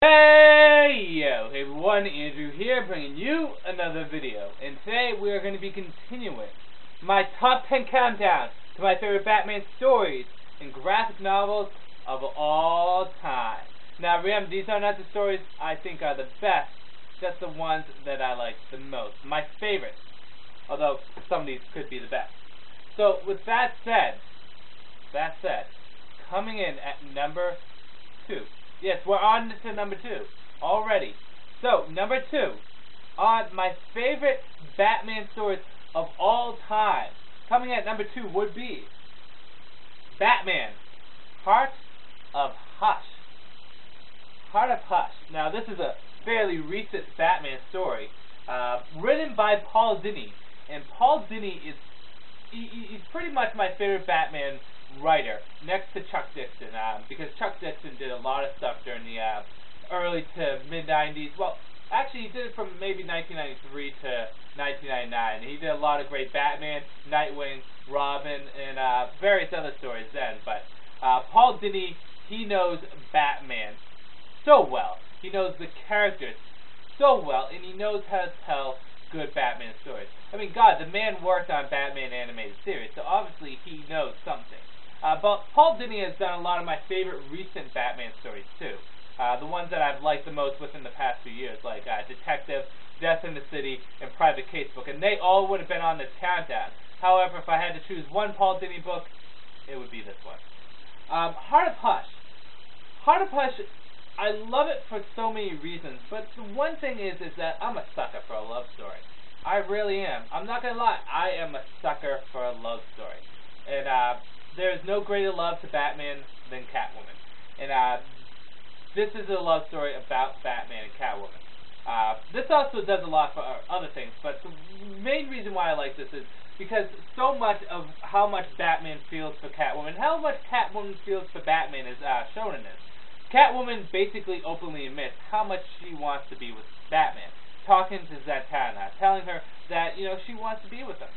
Hey yo, hey everyone, Andrew here, bringing you another video, and today we are going to be continuing my top 10 countdown to my favorite Batman stories and graphic novels of all time. Now remember, these are not the stories I think are the best, just the ones that I like the most, my favorites, although some of these could be the best. So with that said, coming in at number 2. Yes, we're on to number 2 already. So, number 2 on my favorite Batman stories of all time. Coming at number 2 would be Batman, Heart of Hush. Heart of Hush. Now, this is a fairly recent Batman story, written by Paul Dini. And Paul Dini he's pretty much my favorite Batman writer, next to Chuck Dixon, because Chuck Dixon did a lot of stuff during the early to mid-90s. Well, actually, he did it from maybe 1993 to 1999. He did a lot of great Batman, Nightwing, Robin, and various other stories then. But Paul Dini, he knows Batman so well. He knows the characters so well, and he knows how to tell good Batman stories. I mean, God, the man worked on Batman animated series, so obviously he knows something. But Paul Dini has done a lot of my favorite recent Batman stories, too. The ones that I've liked the most within the past few years, like Detective, Death in the City, and Private Casebook, and they all would have been on this countdown. However, if I had to choose one Paul Dini book, it would be this one. Heart of Hush. Heart of Hush, I love it for so many reasons, but the one thing is that I'm a sucker for a love story. I really am. I'm not going to lie, I am a sucker for a love story. And there is no greater love to Batman than Catwoman. And this is a love story about Batman and Catwoman. This also does a lot for other things, but the main reason why I like this is because so much of how much Batman feels for Catwoman, how much Catwoman feels for Batman is shown in this. Catwoman basically openly admits how much she wants to be with Batman, talking to Zatanna, telling her that, you know, she wants to be with him.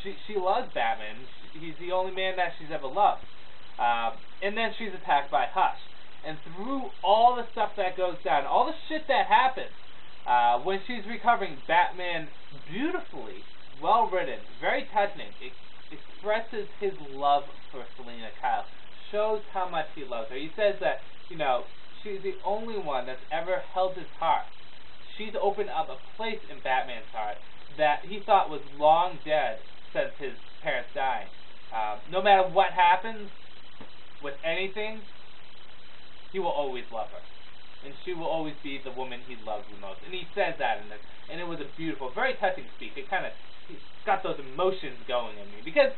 She loves Batman. He's the only man that she's ever loved. And then she's attacked by Hush. And through all the stuff that goes down, all the shit that happens, when she's recovering, Batman beautifully, well written, very touching, expresses his love for Selina Kyle, shows how much he loves her. He says that, you know, she's the only one that's ever held his heart. She's opened up a place in Batman's heart that he thought was long dead since his parents died. No matter what happens with anything, he will always love her. And she will always be the woman he loves the most. And he says that in this. And it was a beautiful, very touching speech. It kind of got those emotions going in me. Because,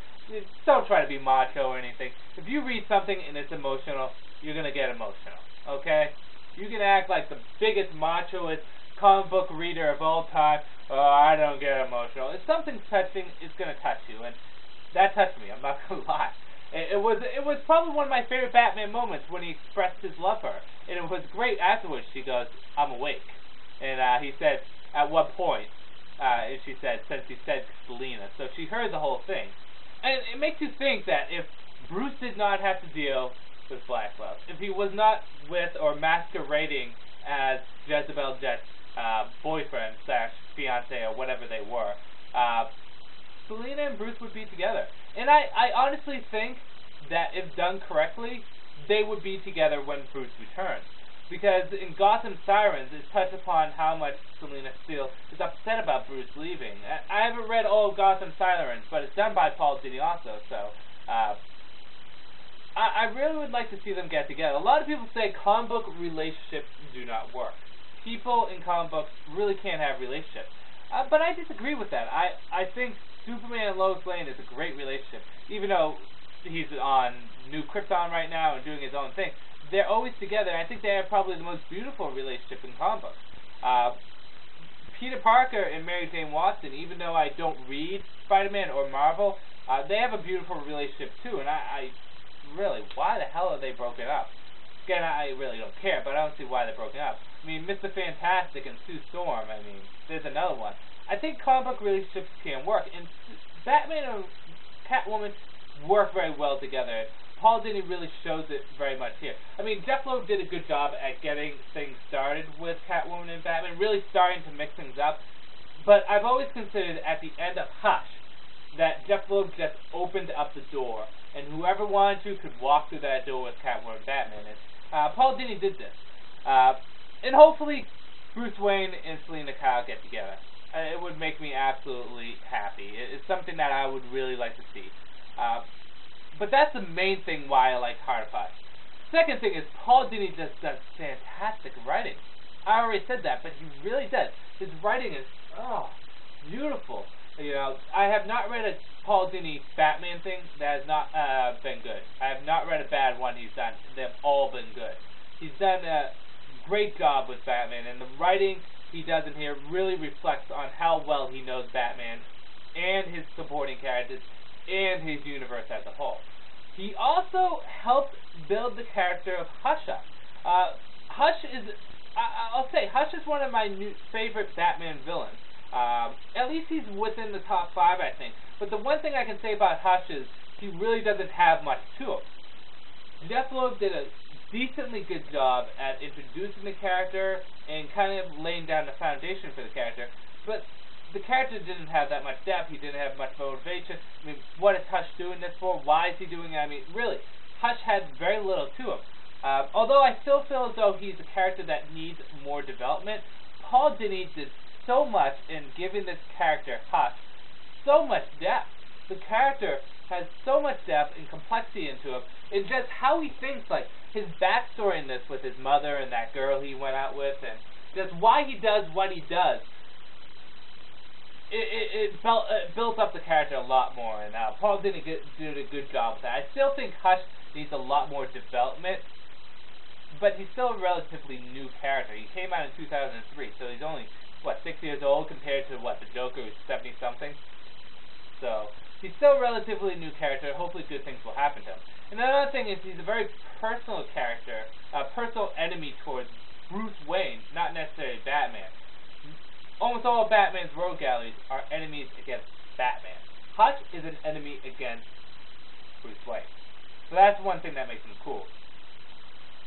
don't try to be macho or anything. If you read something and it's emotional, you're going to get emotional. Okay? You can act like the biggest machoist comic book reader of all time. Oh, I don't get emotional. If something's touching, it's going to touch you. And that touched me. I'm not going to lie. It was probably one of my favorite Batman moments when he expressed his love for her. And it was great afterwards. She goes, I'm awake. And he said, at what point? And she said, since he said Selina. So she heard the whole thing. And it makes you think that if Bruce did not have to deal with Black Glove, if he was not with or masquerading as Jezebel Jet's boyfriend / fiance or whatever they were, Selina and Bruce would be together. And I honestly think that if done correctly, they would be together when Bruce returns. Because in Gotham Sirens, it touched upon how much Selina still is upset about Bruce leaving. I haven't read all of Gotham Sirens, but it's done by Paul Dini also, so I really would like to see them get together. A lot of people say comic book relationships do not work. People in comic books really can't have relationships. But I disagree with that. I think Superman and Lois Lane is a great relationship. Even though he's on New Krypton right now and doing his own thing, they're always together. I think they have probably the most beautiful relationship in comic books. Peter Parker and Mary Jane Watson, even though I don't read Spider-Man or Marvel, they have a beautiful relationship too. And I really, why the hell are they broken up? Again, I really don't care, but I don't see why they're broken up. I mean, Mr. Fantastic and Sue Storm, I mean, there's another one. I think comic book relationships can work, and Batman and Catwoman work very well together. Paul Dini really shows it very much here. I mean, Jeff Loeb did a good job at getting things started. and really starting to mix things up. But I've always considered at the end of Hush that Jeff Loeb just opened up the door, and whoever wanted to could walk through that door with Catwoman and Batman. And Paul Dini did this. And hopefully Bruce Wayne and Selina Kyle get together. It would make me absolutely happy. It's something that I would really like to see. But that's the main thing why I like Heart of Hush. Second thing is Paul Dini just does fantastic writing. I already said that, but he really does. His writing is beautiful. You know, I have not read a Paul Dini Batman thing that has not been good. I have not read a bad one he's done. They've all been good. He's done a great job with Batman, and the writing he does in here really reflects on how well he knows Batman and his supporting characters and his universe as a whole. He also helped build the character of Hush up. Hush is, I'll say, Hush is one of my favorite Batman villains. At least he's within the top 5, I think. But the one thing I can say about Hush is he really doesn't have much to him. Jeff Loeb did a decently good job at introducing the character and kind of laying down the foundation for the character. But the character didn't have that much depth. He didn't have much motivation. I mean, what is Hush doing this for? Why is he doing it? I mean, really, Hush had very little to him. Although I still feel as though he's a character that needs more development, Paul Dini did so much in giving this character, Hush, so much depth. The character has so much depth and complexity into him, and just how he thinks, like his backstory in this with his mother and that girl he went out with, and just why he does what he does. It built up the character a lot more, and Paul Dini did a good job with that. I still think Hush needs a lot more development, but he's still a relatively new character. He came out in 2003, so he's only, 6 years old compared to, the Joker who's 70-something? So, he's still a relatively new character. Hopefully good things will happen to him. And another thing is he's a very personal character, a personal enemy towards Bruce Wayne, not necessarily Batman. Almost all of Batman's rogue galleries are enemies against Batman. Hush is an enemy against Bruce Wayne. So that's one thing that makes him cool.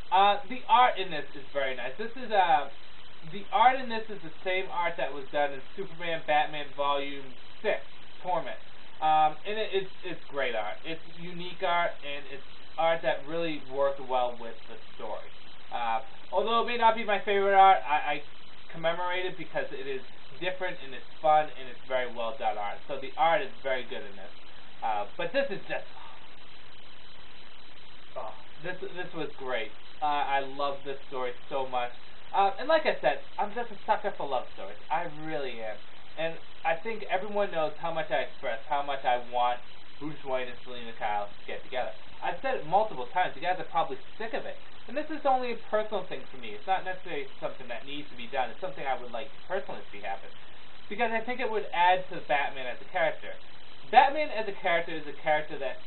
The art in this is very nice. This is, the art in this is the same art that was done in Superman Batman Volume 6, Torment. And it's great art. It's unique art, and it's art that really worked well with the story. Although it may not be my favorite art, I commemorate it because it is different, and it's fun, and it's very well done art. So the art is very good in this. But this is just... this was great. I love this story so much. And like I said, I'm just a sucker for love stories. I really am. And I think everyone knows how much I express, how much I want Bruce Wayne and Selina Kyle to get together. I've said it multiple times. You guys are probably sick of it. And this is only a personal thing for me. It's not necessarily something that needs to be done. It's something I would like personally to see happen. Because I think it would add to Batman as a character. Batman as a character is a character that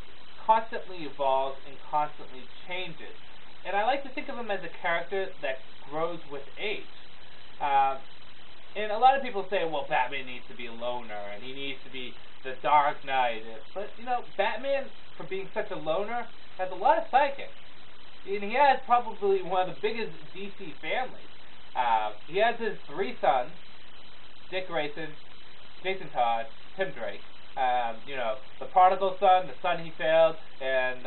constantly evolves and constantly changes. And I like to think of him as a character that grows with age. And a lot of people say, well, Batman needs to be a loner, and he needs to be the Dark Knight. But, Batman, for being such a loner, has a lot of sidekicks. And he has probably one of the biggest DC families. He has his 3 sons, Dick Grayson, Jason Todd, Tim Drake. The prodigal son, the son he failed, and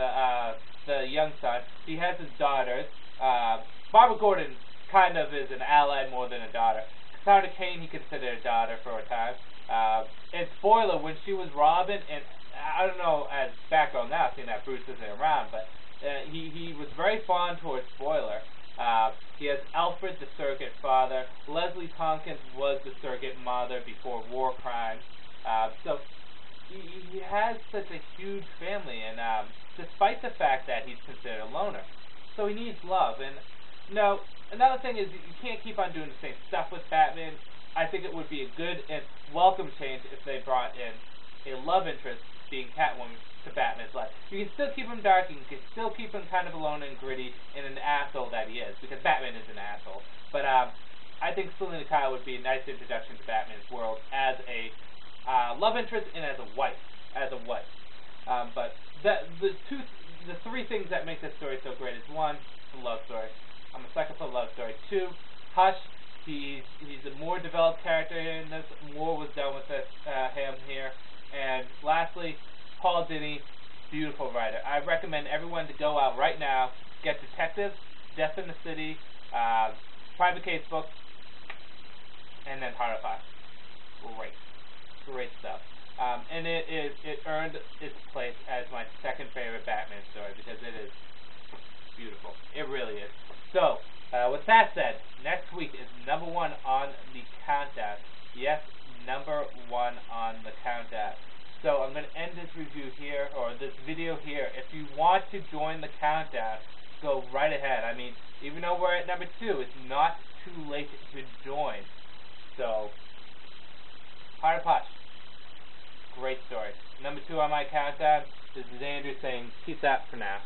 the young son. He has his daughters. Barbara Gordon kind of is an ally more than a daughter. Cassandra Cain he considered a daughter for a time. And spoiler, when she was Robin, and I don't know as background now, seeing that Bruce isn't around, but he was very fond towards Spoiler. He has Alfred, the surrogate father. Leslie Tompkins was the surrogate mother before War Crimes. So he has such a huge family, and despite the fact that he's considered a loner. So he needs love. And, another thing is you can't keep on doing the same stuff with Batman. I think it would be a good and welcome change if they brought in a love interest being Catwoman to Batman's life. You can still keep him dark, and you can still keep him kind of alone and gritty and an asshole that he is, because Batman is an asshole. But I think Selina Kyle would be a nice introduction to Batman's world as a love interest and as a wife. But the 3 things that make this story so great is 1, the love story. I'm a sucker for love story. 2, Hush He's a more developed character in this. More was done with him here. And lastly, Paul Dini, beautiful writer. I recommend everyone to go out right now, get Detective, Death in the City, Private Case book, and then Heart of Fire. Great stuff. And it earned its place as my second favorite Batman story because it is beautiful. It really is. So, with that said, next week is number 1 on the countdown. Yes, number 1 on the countdown. So I'm going to end this review here, or this video here. If you want to join the countdown, go right ahead. I mean, even though we're at number 2, it's not too late to join. So, Heart of Hush. Great story. Number 2 on my countdown. This is Andrew saying peace out for now.